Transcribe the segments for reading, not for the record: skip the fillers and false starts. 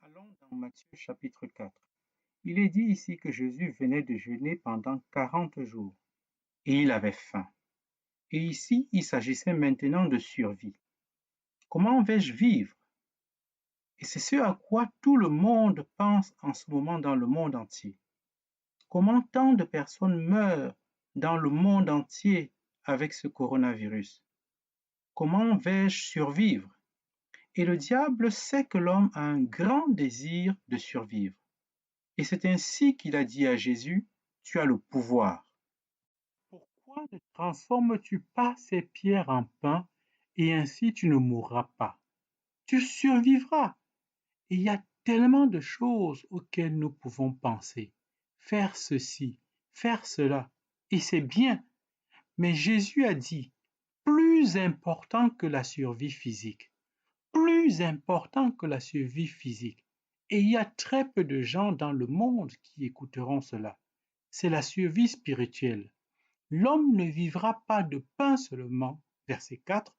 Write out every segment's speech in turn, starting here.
Allons dans Matthieu chapitre 4. Il est dit ici que Jésus venait de jeûner pendant 40 jours et il avait faim. Et ici, il s'agissait maintenant de survie. Comment vais-je vivre? Et c'est ce à quoi tout le monde pense en ce moment dans le monde entier. Comment tant de personnes meurent dans le monde entier avec ce coronavirus? Comment vais-je survivre? Et le diable sait que l'homme a un grand désir de survivre. Et c'est ainsi qu'il a dit à Jésus, tu as le pouvoir. Pourquoi ne transformes-tu pas ces pierres en pain et ainsi tu ne mourras pas? Tu survivras. Et il y a tellement de choses auxquelles nous pouvons penser. Faire ceci, faire cela. Et c'est bien. Mais Jésus a dit, plus important que la survie physique. Plus important que la survie physique. Et il y a très peu de gens dans le monde qui écouteront cela. C'est la survie spirituelle. L'homme ne vivra pas de pain seulement, verset 4,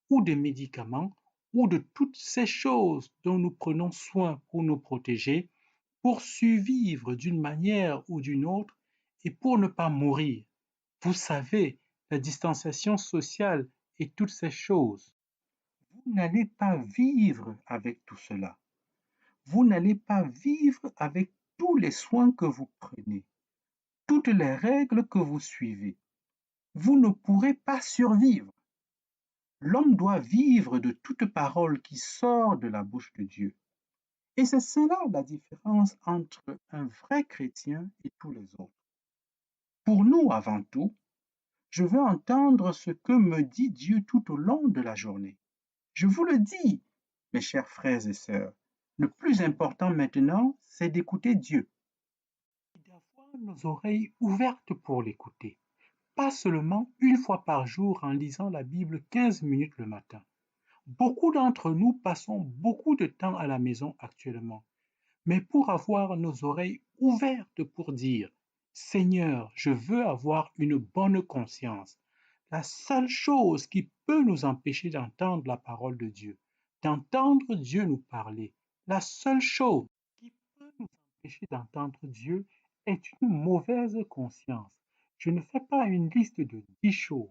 ou de médicaments, ou de toutes ces choses dont nous prenons soin pour nous protéger, pour survivre d'une manière ou d'une autre et pour ne pas mourir. Vous savez, la distanciation sociale et toutes ces choses. Vous n'allez pas vivre avec tout cela. Vous n'allez pas vivre avec tous les soins que vous prenez, toutes les règles que vous suivez. Vous ne pourrez pas survivre. L'homme doit vivre de toute parole qui sort de la bouche de Dieu. Et c'est cela la différence entre un vrai chrétien et tous les autres. Pour nous, avant tout, je veux entendre ce que me dit Dieu tout au long de la journée. Je vous le dis, mes chers frères et sœurs, le plus important maintenant, c'est d'écouter Dieu. Et d'avoir nos oreilles ouvertes pour l'écouter. Pas seulement une fois par jour en lisant la Bible 15 minutes le matin. Beaucoup d'entre nous passons beaucoup de temps à la maison actuellement, mais pour avoir nos oreilles ouvertes pour dire Seigneur, je veux avoir une bonne conscience. La seule chose qui peut nous empêcher d'entendre la parole de Dieu, d'entendre Dieu nous parler, la seule chose qui peut nous empêcher d'entendre Dieu est une mauvaise conscience. Je ne fais pas une liste de 10 choses.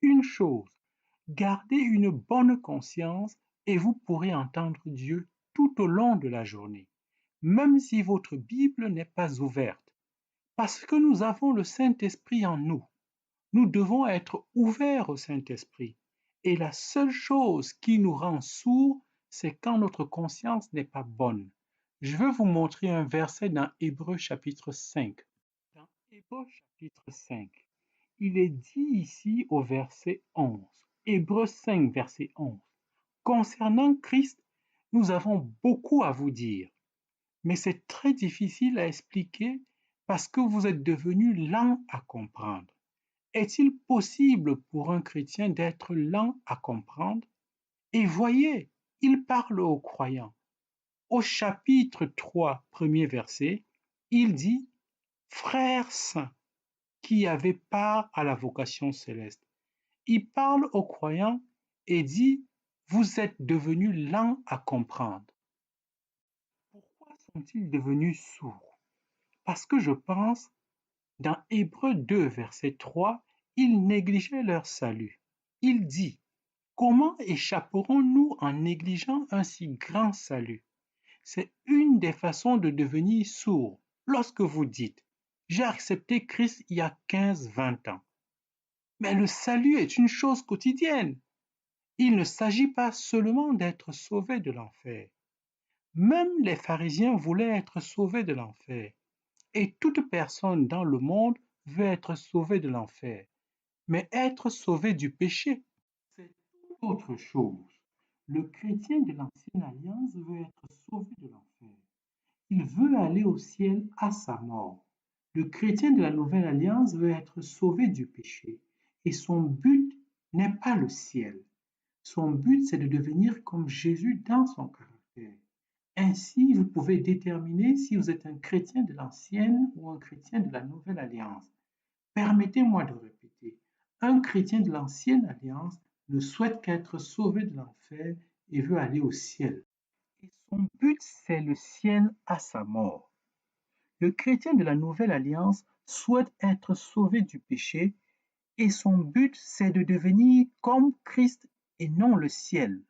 Une chose, gardez une bonne conscience et vous pourrez entendre Dieu tout au long de la journée, même si votre Bible n'est pas ouverte. Parce que nous avons le Saint-Esprit en nous. Nous devons être ouverts au Saint-Esprit. Et la seule chose qui nous rend sourds, c'est quand notre conscience n'est pas bonne. Je veux vous montrer un verset dans Hébreux chapitre 5. Dans Hébreux chapitre 5, il est dit ici au verset 11. Hébreux 5, verset 11. Concernant Christ, nous avons beaucoup à vous dire, mais c'est très difficile à expliquer parce que vous êtes devenus lents à comprendre. Est-il possible pour un chrétien d'être lent à comprendre? Et voyez, il parle aux croyants. Au chapitre 3, premier verset, il dit « Frères saints qui avaient part à la vocation céleste ». Il parle aux croyants et dit « Vous êtes devenus lents à comprendre ». Pourquoi sont-ils devenus sourds? Parce que je pense, dans Hébreux 2, verset 3, ils négligeaient leur salut. Il dit, comment échapperons-nous en négligeant un si grand salut? C'est une des façons de devenir sourd lorsque vous dites, j'ai accepté Christ il y a 15-20 ans. Mais le salut est une chose quotidienne. Il ne s'agit pas seulement d'être sauvé de l'enfer. Même les pharisiens voulaient être sauvés de l'enfer. Et toute personne dans le monde veut être sauvée de l'enfer. Mais être sauvé du péché, c'est tout autre chose. Le chrétien de l'ancienne alliance veut être sauvé de l'enfer. Il veut aller au ciel à sa mort. Le chrétien de la nouvelle alliance veut être sauvé du péché. Et son but n'est pas le ciel. Son but, c'est de devenir comme Jésus dans son caractère. Ainsi, vous pouvez déterminer si vous êtes un chrétien de l'ancienne ou un chrétien de la nouvelle alliance. Permettez-moi de répéter. Un chrétien de l'ancienne alliance ne souhaite qu'être sauvé de l'enfer et veut aller au ciel. Et son but, c'est le ciel à sa mort. Le chrétien de la Nouvelle Alliance souhaite être sauvé du péché et son but, c'est de devenir comme Christ et non le ciel.